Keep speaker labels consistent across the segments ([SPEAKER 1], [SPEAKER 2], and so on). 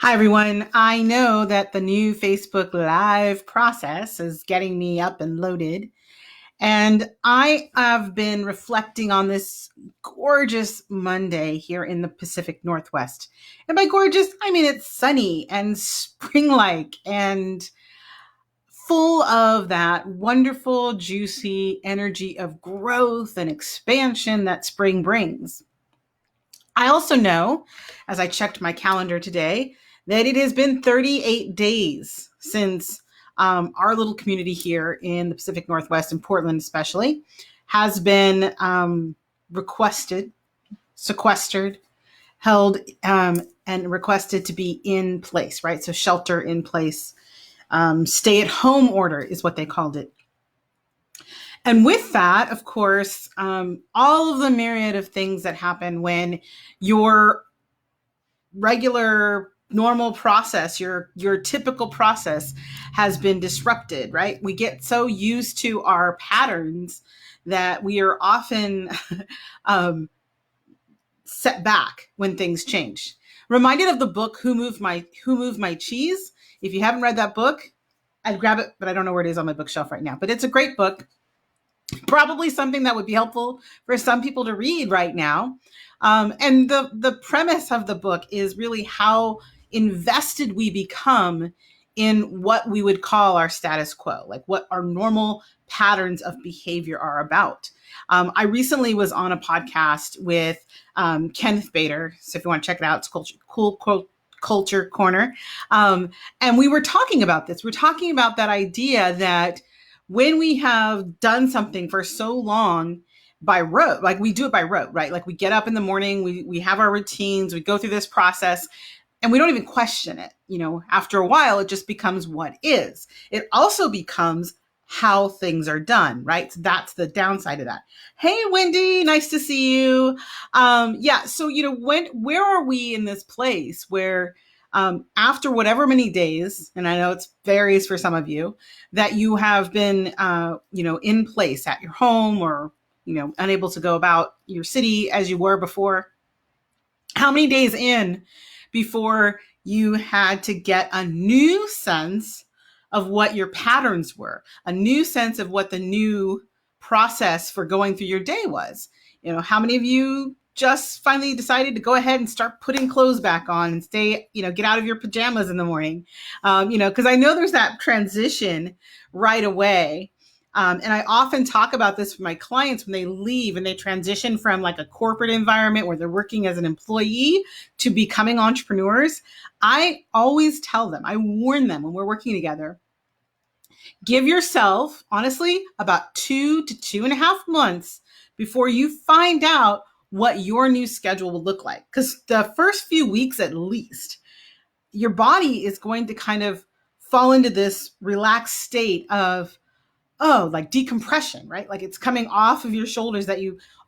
[SPEAKER 1] Hi, everyone. I know that the new Facebook Live process is getting me up and loaded. And I have been reflecting on this gorgeous Monday here in the Pacific Northwest. And by gorgeous, I mean it's sunny and spring like and full of that wonderful, juicy energy of growth and expansion that spring brings. I also know, as I checked my calendar today, that it has been 38 days since our little community here in the Pacific Northwest, in Portland especially, has been requested, sequestered, held, and requested to be in place, right? So shelter in place, stay at home order is what they called it. And with that, of course, all of the myriad of things that happen when your regular normal process, your typical process has been disrupted, right? We get so used to our patterns that we are often um, set back when things change. Reminded of the book Who Moved My Cheese. If you haven't read that book, I'd grab it, but I don't know where it is on my bookshelf right now. But it's a great book, probably something that would be helpful for some people to read right now. And the premise of the book is really how invested we become in what we would call our status quo, like what our normal patterns of behavior are about. I recently was on a podcast with Kenneth Bader. So if you want to check it out, it's Culture Corner. And we were talking about this. We're talking about that idea that when we have done something for so long by rote, like we do it by rote, right? Like we get up in the morning, we have our routines, we go through this process, and we don't even question it. After a while, it just becomes what is. It also becomes how things are done, right? So that's the downside of that. Hey, Wendy, nice to see you. Yeah, so where are we in this place where after whatever many days, and I know it varies for some of you, that you have been, in place at your home or, unable to go about your city as you were before. How many days in before you had to get a new sense of what your patterns were, a new sense of what the new process for going through your day was? How many of you just finally decided to go ahead and start putting clothes back on and stay, get out of your pajamas in the morning? Because I know there's that transition right away. And I often talk about this with my clients when they leave and they transition from like a corporate environment where they're working as an employee to becoming entrepreneurs. I always tell them, I warn them when we're working together, give yourself, honestly, about 2 to 2.5 months before you find out what your new schedule will look like. Because the first few weeks, at least, your body is going to kind of fall into this relaxed state of, like decompression, right? Like it's coming off of your shoulders that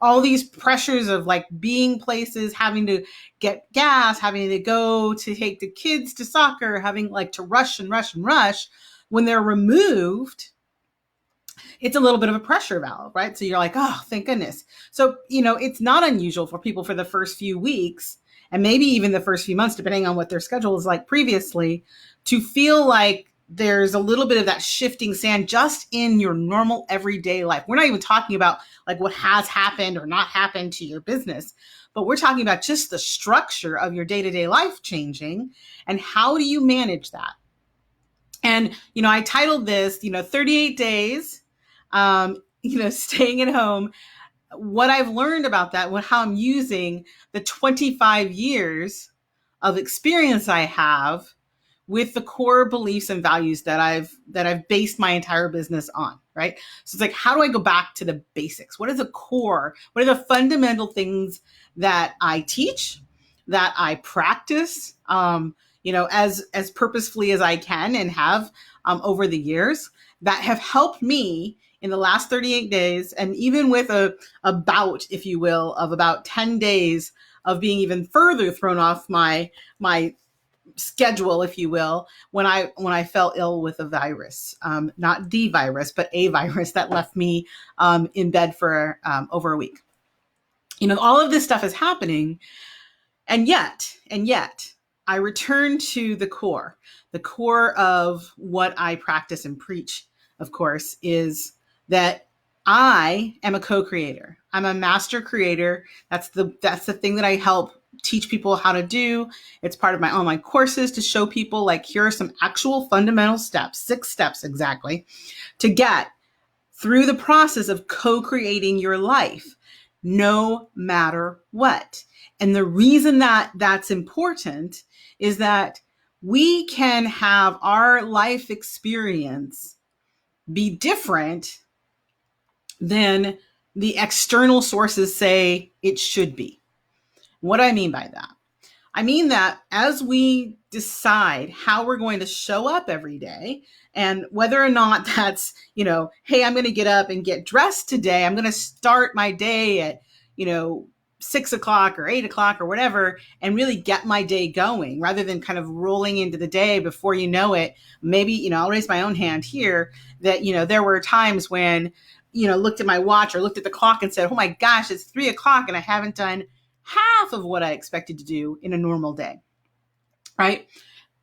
[SPEAKER 1] all these pressures of like being places, having to get gas, having to go to take the kids to soccer, having like to rush and rush and rush. When they're removed, it's a little bit of a pressure valve, right? So you're like, oh, thank goodness. So, it's not unusual for people for the first few weeks and maybe even the first few months, depending on what their schedule is like previously, to feel like there's a little bit of that shifting sand just in your normal everyday life. We're not even talking about like what has happened or not happened to your business, but we're talking about just the structure of your day-to-day life changing and how do you manage that? And, I titled this, 38 days, staying at home. What I've learned about that, how I'm using the 25 years of experience I have with the core beliefs and values that I've based my entire business on, right? So it's like, how do I go back to the basics? What is the core? What are the fundamental things that I teach, that I practice, as purposefully as I can and have over the years, that have helped me in the last 38 days, and even with a bout, if you will, of about 10 days of being even further thrown off my schedule, if you will, when I fell ill with a virus, not the virus, but a virus that left me in bed for over a week. All of this stuff is happening, and yet, I return to the core. The core of what I practice and preach, of course, is that I am a co-creator. I'm a master creator. That's the thing that I help teach people how to do. It's part of my online courses to show people, like, here are some actual fundamental steps, 6 steps exactly, to get through the process of co-creating your life, no matter what. And the reason that that's important is that we can have our life experience be different than the external sources say it should be. What do I mean by that? I mean that as we decide how we're going to show up every day, and whether or not that's, hey, I'm going to get up and get dressed today, I'm going to start my day at, 6 o'clock or 8 o'clock or whatever, and really get my day going rather than kind of rolling into the day before you know it. Maybe, I'll raise my own hand here that, there were times when, looked at my watch or looked at the clock and said, oh my gosh, it's 3 o'clock and I haven't done half of what I expected to do in a normal day, right?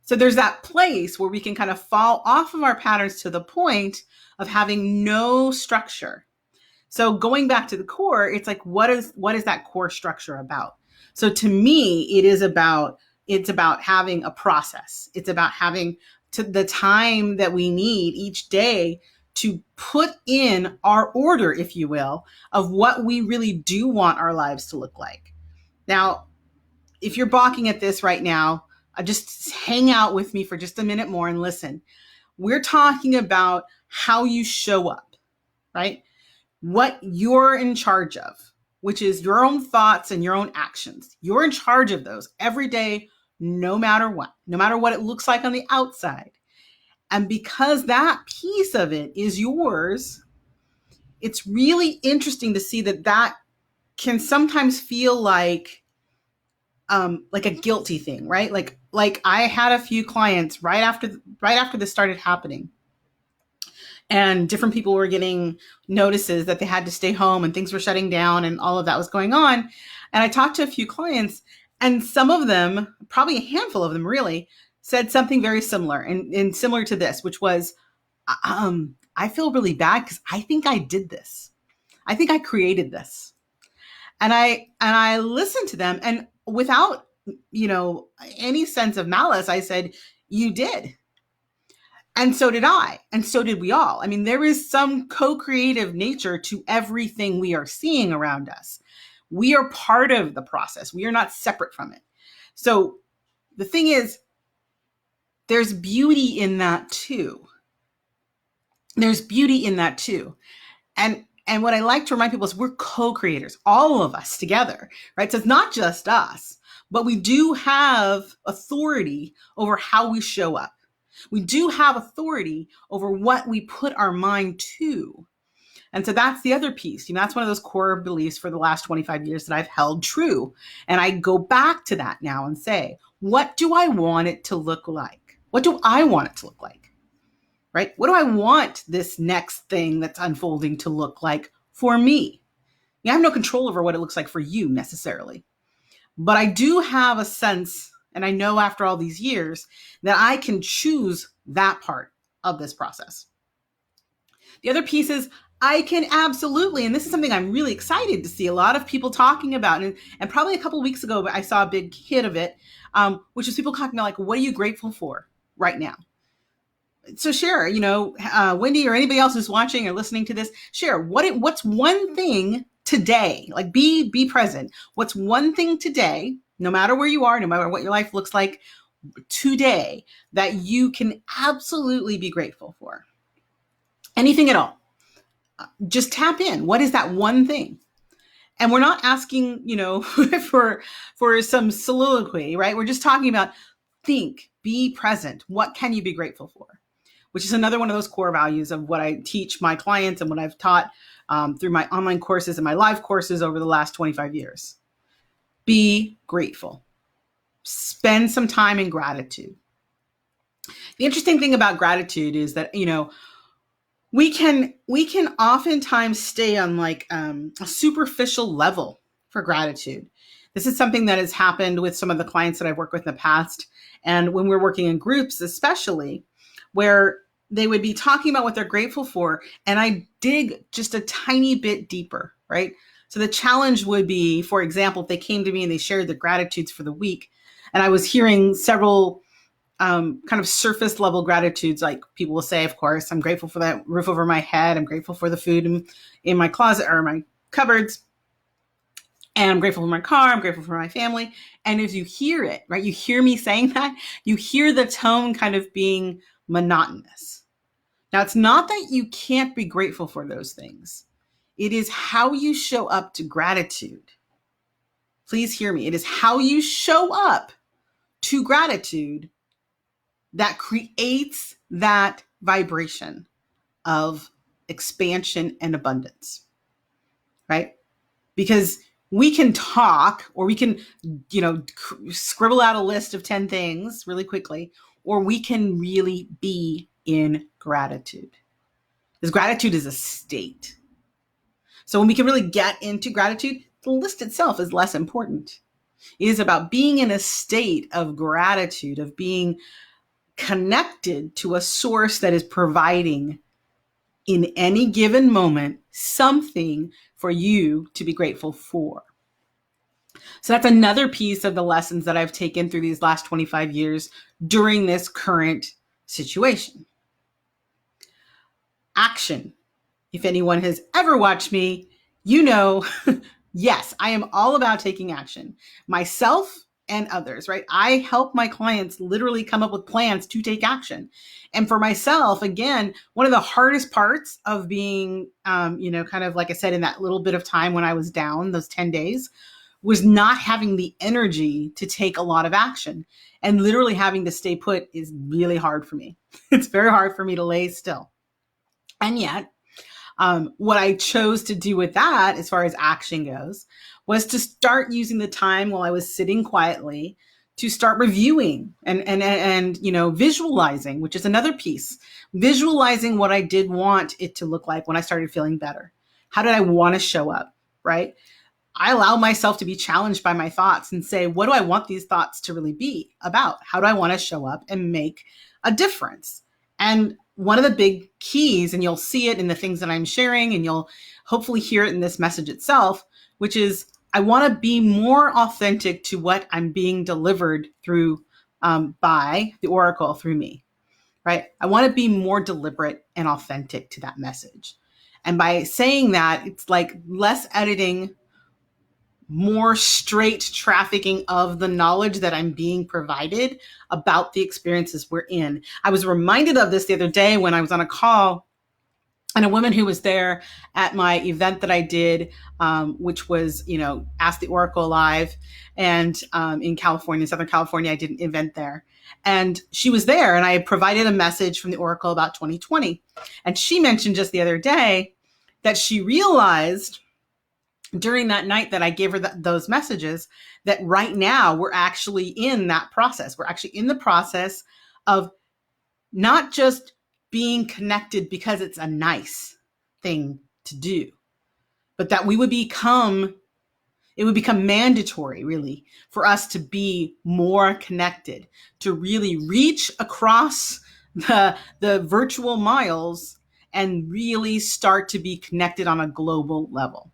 [SPEAKER 1] So there's that place where we can kind of fall off of our patterns to the point of having no structure. So going back to the core, it's like, what is that core structure about? So to me, it's about having a process. It's about having the time that we need each day to put in our order, if you will, of what we really do want our lives to look like. Now, if you're balking at this right now, just hang out with me for just a minute more and listen. We're talking about how you show up, right? What you're in charge of, which is your own thoughts and your own actions. You're in charge of those every day, no matter what it looks like on the outside. And because that piece of it is yours, it's really interesting to see that can sometimes feel like a guilty thing, right? Like I had a few clients right after this started happening, and different people were getting notices that they had to stay home and things were shutting down and all of that was going on. And I talked to a few clients, and some of them, probably a handful of them really, said something very similar and similar to this, which was, I feel really bad because I think I did this. I think I created this. And I listened to them, and without, any sense of malice, I said, you did. And so did I. And so did we all. I mean, there is some co-creative nature to everything we are seeing around us. We are part of the process. We are not separate from it. So the thing is, there's beauty in that too. There's beauty in that too. And what I like to remind people is we're co-creators, all of us together, right? So it's not just us, but we do have authority over how we show up. We do have authority over what we put our mind to. And so that's the other piece. That's one of those core beliefs for the last 25 years that I've held true. And I go back to that now and say, what do I want it to look like? What do I want it to look like? Right? What do I want this next thing that's unfolding to look like for me? I have no control over what it looks like for you necessarily. But I do have a sense, and I know after all these years, that I can choose that part of this process. The other piece is I can absolutely, and this is something I'm really excited to see a lot of people talking about, and probably a couple of weeks ago, I saw a big hit of it, which is people talking about, like, what are you grateful for right now? So share, Wendy or anybody else who's watching or listening to this, share what's one thing today, like be present. What's one thing today, no matter where you are, no matter what your life looks like today, that you can absolutely be grateful for? Anything at all. Just tap in. What is that one thing? And we're not asking, for some soliloquy, right? We're just talking about think, be present. What can you be grateful for? Which is another one of those core values of what I teach my clients and what I've taught through my online courses and my live courses over the last 25 years. Be grateful. Spend some time in gratitude. The interesting thing about gratitude is that, we can oftentimes stay on like a superficial level for gratitude. This is something that has happened with some of the clients that I've worked with in the past. And when we're working in groups, especially, where they would be talking about what they're grateful for, and I dig just a tiny bit deeper, right? So the challenge would be, for example, if they came to me and they shared their gratitudes for the week, and I was hearing several kind of surface level gratitudes, like people will say, of course, I'm grateful for that roof over my head. I'm grateful for the food in my closet or my cupboards. And I'm grateful for my car. I'm grateful for my family. And as you hear it, right, you hear me saying that, you hear the tone kind of being monotonous. Now, it's not that you can't be grateful for those things. It is how you show up to gratitude. Please hear me. It is how you show up to gratitude that creates that vibration of expansion and abundance, right? Because we can talk, or we can, scribble out a list of 10 things really quickly, or we can really be in gratitude. Because gratitude is a state. So when we can really get into gratitude, the list itself is less important. It is about being in a state of gratitude, of being connected to a source that is providing in any given moment something for you to be grateful for. So that's another piece of the lessons that I've taken through these last 25 years during this current situation. Action. If anyone has ever watched me, you know, yes, I am all about taking action. Myself and others, right? I help my clients literally come up with plans to take action. And for myself, again, one of the hardest parts of being, kind of like I said, in that little bit of time when I was down, those 10 days, was not having the energy to take a lot of action. And literally having to stay put is really hard for me. It's very hard for me to lay still. And yet, what I chose to do with that, as far as action goes, was to start using the time while I was sitting quietly to start reviewing and visualizing, which is another piece. Visualizing what I did want it to look like when I started feeling better. How did I want to show up, right? I allow myself to be challenged by my thoughts and say, what do I want these thoughts to really be about? How do I want to show up and make a difference? And one of the big keys, and you'll see it in the things that I'm sharing, and you'll hopefully hear it in this message itself, which is I want to be more authentic to what I'm being delivered through by the oracle through me, right? I want to be more deliberate and authentic to that message. And by saying that, it's like less editing, more straight trafficking of the knowledge that I'm being provided about the experiences we're in. I was reminded of this the other day when I was on a call, and a woman who was there at my event that I did, which was, Ask the Oracle Live, and in California, Southern California, I did an event there. And she was there, and I had provided a message from the Oracle about 2020. And she mentioned just the other day that she realized during that night that I gave her those messages, that right now we're actually in that process. We're actually in the process of not just being connected because it's a nice thing to do, but that it would become mandatory, really, for us to be more connected, to really reach across the virtual miles and really start to be connected on a global level.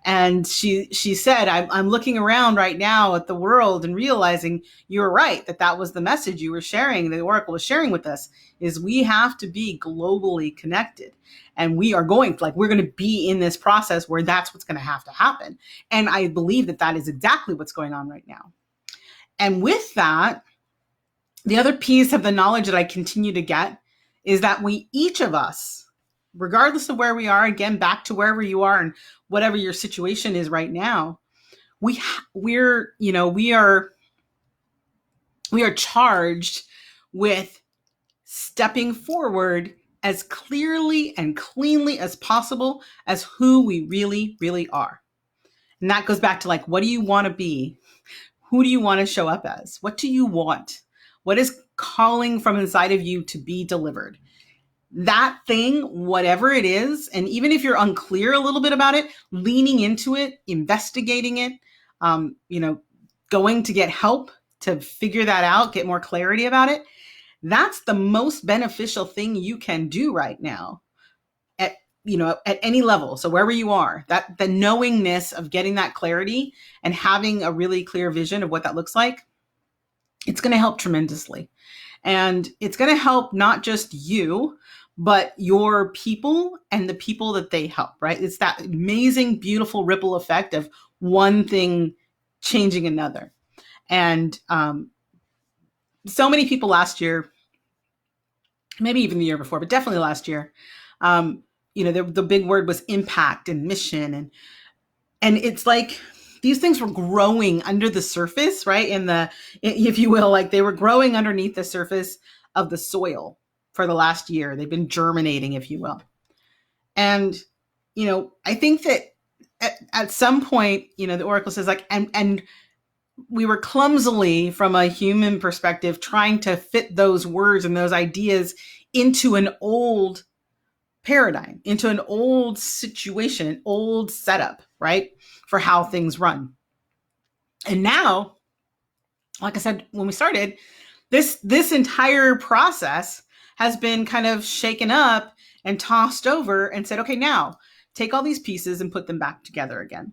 [SPEAKER 1] And she said, I'm looking around right now at the world and realizing you're right, that was the message you were sharing, the Oracle was sharing with us, is we have to be globally connected. And we're going to be in this process where that's what's going to have to happen. And I believe that is exactly what's going on right now. And with that, the other piece of the knowledge that I continue to get is that each of us, regardless of where we are, again, back to wherever you are and whatever your situation is right now, we are charged with stepping forward as clearly and cleanly as possible as who we really, really are. And that goes back to what do you want to be? Who do you want to show up as? What do you want? What is calling from inside of you to be delivered? That thing, whatever it is, and even if you're unclear a little bit about it, leaning into it, investigating it, you know, going to get help to figure that out, get more clarity about it, that's the most beneficial thing you can do right now at, you know, at any level. So wherever you are, that the knowingness of getting that clarity and having a really clear vision of what that looks like, it's going to help tremendously. And it's going to help not just you, but your people and the people that they help, right? It's that amazing, beautiful ripple effect of one thing changing another. And so many people last year, maybe even the year before, but definitely last year, you know, the big word was impact and mission. And it's like these things were growing under the surface, right? If you will, like they were growing underneath the surface of the soil for the last year. They've been germinating, if you will. And, you know, I think that at some point, you know, the Oracle says like, and we were clumsily, from a human perspective, trying to fit those words and those ideas into an old paradigm, into an old situation, an old setup, right, for how things run. And now, like I said when we started, this entire process has been kind of shaken up and tossed over and said, okay, now take all these pieces and put them back together again.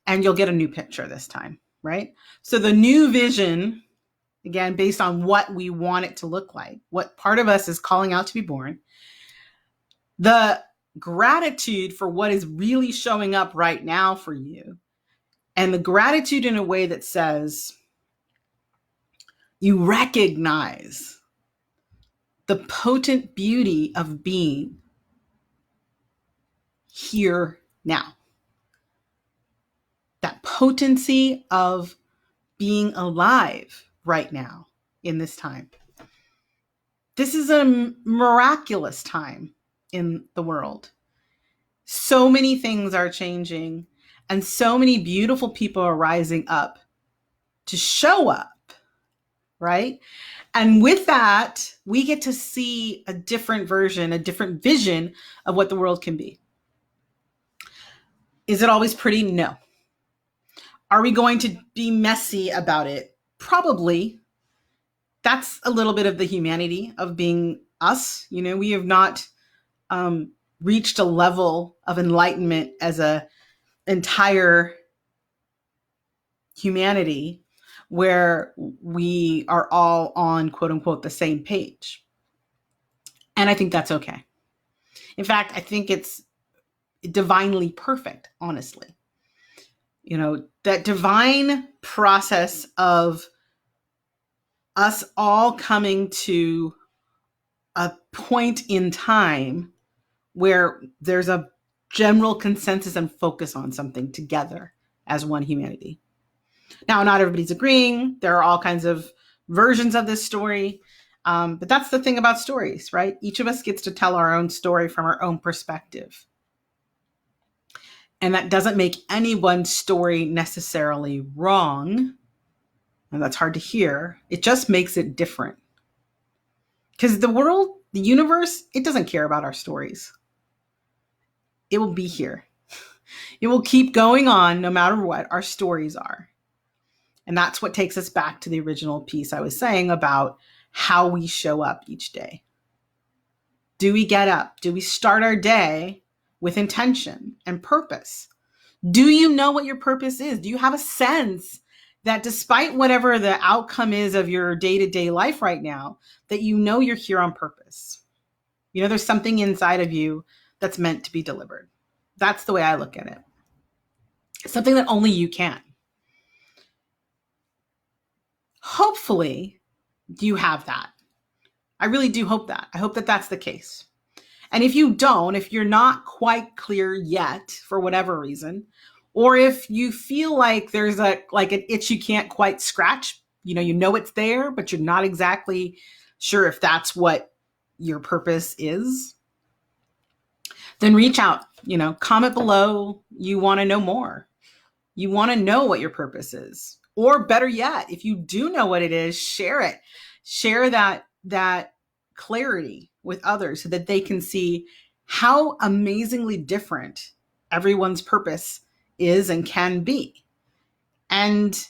[SPEAKER 1] And you'll get a new picture this time, right? So the new vision, again, based on what we want it to look like, what part of us is calling out to be born, the gratitude for what is really showing up right now for you, and the gratitude in a way that says you recognize the potent beauty of being here now. That potency of being alive right now in this time. This is a miraculous time in the world. So many things are changing, and so many beautiful people are rising up to show up, right? And with that, we get to see a different version, a different vision of what the world can be. Is it always pretty? No. Are we going to be messy about it? Probably. That's a little bit of the humanity of being us. You know, we have not reached a level of enlightenment as a entire humanity where we are all on, quote unquote, the same page. And I think that's okay. In fact, I think it's divinely perfect, honestly. You know, that divine process of us all coming to a point in time where there's a general consensus and focus on something together as one humanity. Now, not everybody's agreeing. There are all kinds of versions of this story. But that's the thing about stories, right? Each of us gets to tell our own story from our own perspective. And that doesn't make anyone's story necessarily wrong. And that's hard to hear. It just makes it different. Because the world, the universe, it doesn't care about our stories. It will be here. It will keep going on no matter what our stories are. And that's what takes us back to the original piece I was saying about how we show up each day. Do we get up? Do we start our day with intention and purpose? Do you know what your purpose is? Do you have a sense that despite whatever the outcome is of your day-to-day life right now, that you know you're here on purpose? You know, there's something inside of you that's meant to be delivered. That's the way I look at it. Something that only you can. Hopefully, you have that. I really do hope that. I hope that that's the case. And if you don't, if you're not quite clear yet for whatever reason, or if you feel like there's an itch you can't quite scratch, you know it's there, but you're not exactly sure if that's what your purpose is, then reach out, comment below. You want to know more. You want to know what your purpose is. Or better yet, if you do know what it is, share it. Share that clarity with others so that they can see how amazingly different everyone's purpose is and can be. And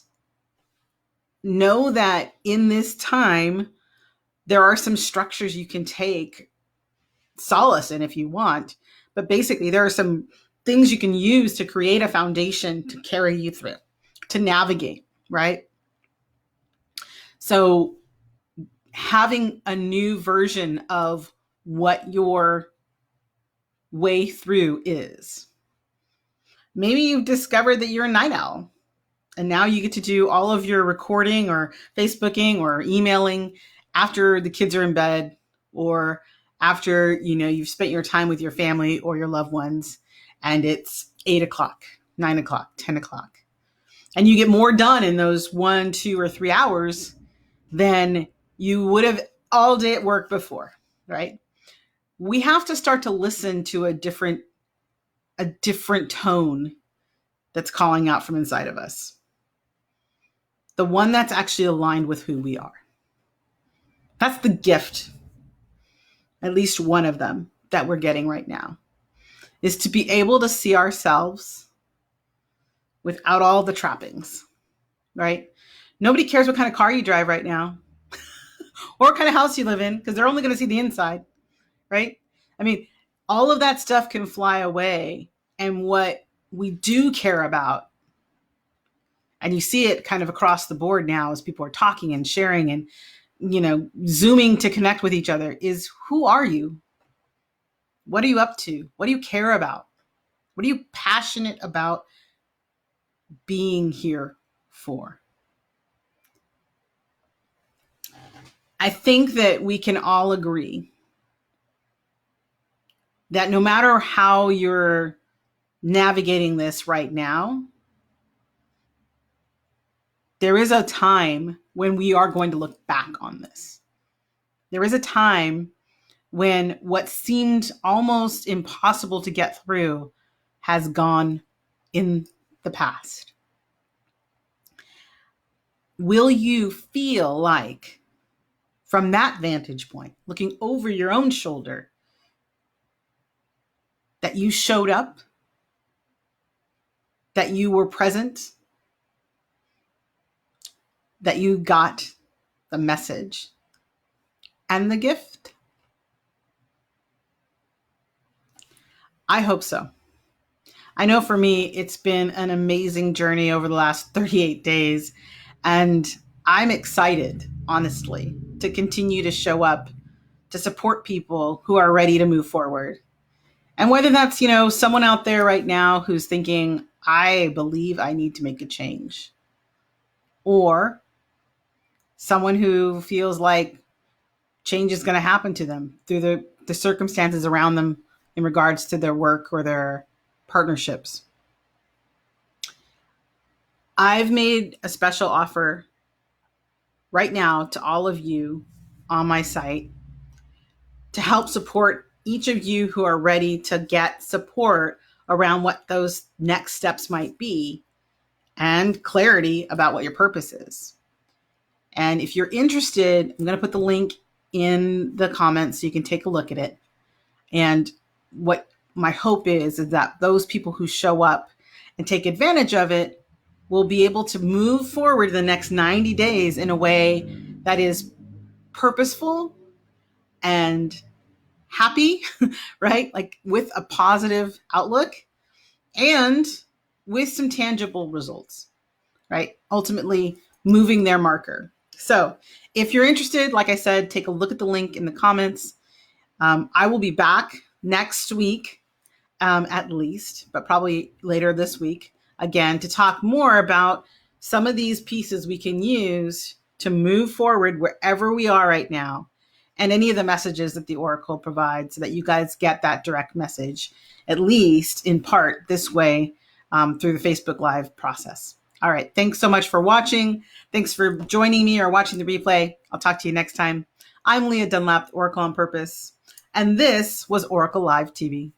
[SPEAKER 1] know that in this time, there are some structures you can take solace in if you want. But basically, there are some things you can use to create a foundation to carry you through, to navigate, right? So having a new version of what your way through is. Maybe you've discovered that you're a night owl, and now you get to do all of your recording or Facebooking or emailing after the kids are in bed, or after, you've spent your time with your family or your loved ones, and it's 8 o'clock, 9 o'clock, 10 o'clock. And you get more done in those 1, 2, or 3 hours than you would have all day at work before, right? We have to start to listen to a different tone that's calling out from inside of us. The one that's actually aligned with who we are. That's the gift, at least one of them, that we're getting right now, is to be able to see ourselves without all the trappings, right? Nobody cares what kind of car you drive right now or what kind of house you live in, because they're only going to see the inside, right? I mean, all of that stuff can fly away. And what we do care about, and you see it kind of across the board now as people are talking and sharing and, Zooming to connect with each other, is who are you? What are you up to? What do you care about? What are you passionate about being here for? I think that we can all agree that no matter how you're navigating this right now, there is a time when we are going to look back on this. There is a time when what seemed almost impossible to get through has gone in the past. Will you feel like, from that vantage point, looking over your own shoulder, that you showed up, that you were present, that you got the message and the gift? I hope so. I know for me, it's been an amazing journey over the last 38 days, and I'm excited, honestly, to continue to show up, to support people who are ready to move forward. And whether that's, someone out there right now who's thinking, I believe I need to make a change, or someone who feels like change is going to happen to them through the circumstances around them in regards to their work or their partnerships. I've made a special offer right now to all of you on my site to help support each of you who are ready to get support around what those next steps might be and clarity about what your purpose is. And if you're interested, I'm going to put the link in the comments so you can take a look at it. And what my hope is that those people who show up and take advantage of it will be able to move forward the next 90 days in a way that is purposeful and happy, right? Like with a positive outlook and with some tangible results, right? Ultimately moving their marker. So if you're interested, like I said, take a look at the link in the comments. I will be back next week, at least, but probably later this week, again, to talk more about some of these pieces we can use to move forward wherever we are right now, and any of the messages that the Oracle provides so that you guys get that direct message, at least in part this way, through the Facebook Live process. All right. Thanks so much for watching. Thanks for joining me or watching the replay. I'll talk to you next time. I'm Leah Dunlap, Oracle on Purpose, and this was Oracle Live TV.